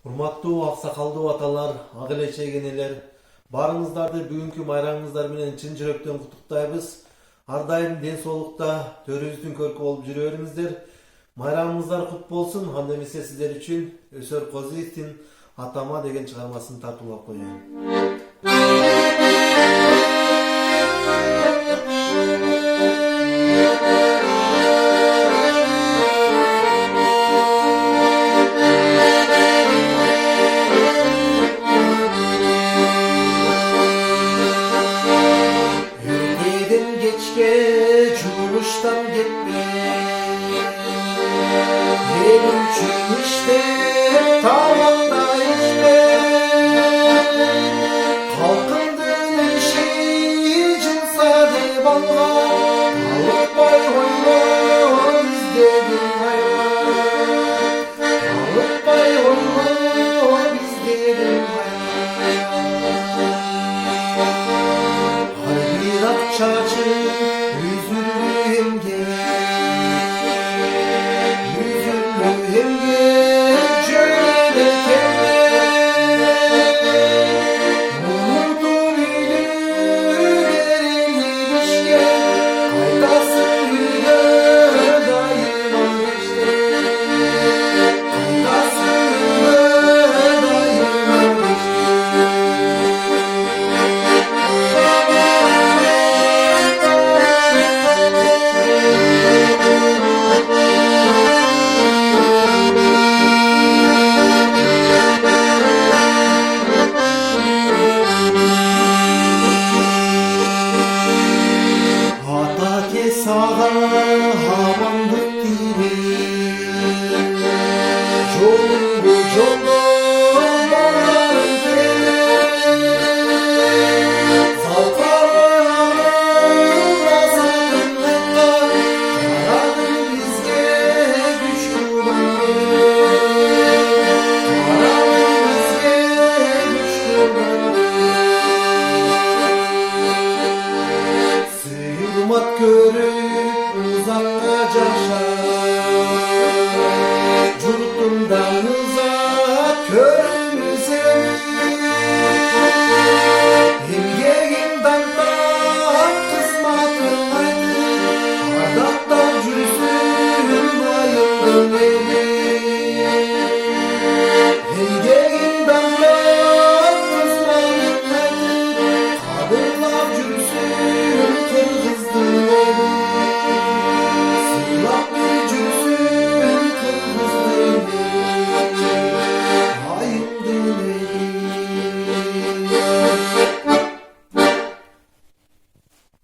Урматтуу аксакалдуу аталар, ак эле чегенелер, баарыңыздарды бүгүнкү майрамыңыздар менен чын жүрөктөн куттуктайбыз. Ар дайым ден соолукта, төрүбүздүн көркү болуп жүрө бериңиздер. Майрамыңыздар кут болсун. Анда эмесе сиздер үчүн Өсөр Козиевдин Атама деген чыгармасын тартуулап коеюн. Geçke cumuştan gitme benim için işte tavanda işte kalkındığın şey cılsa devanla alıp bay oyma izledin hayvan alıp bay oyma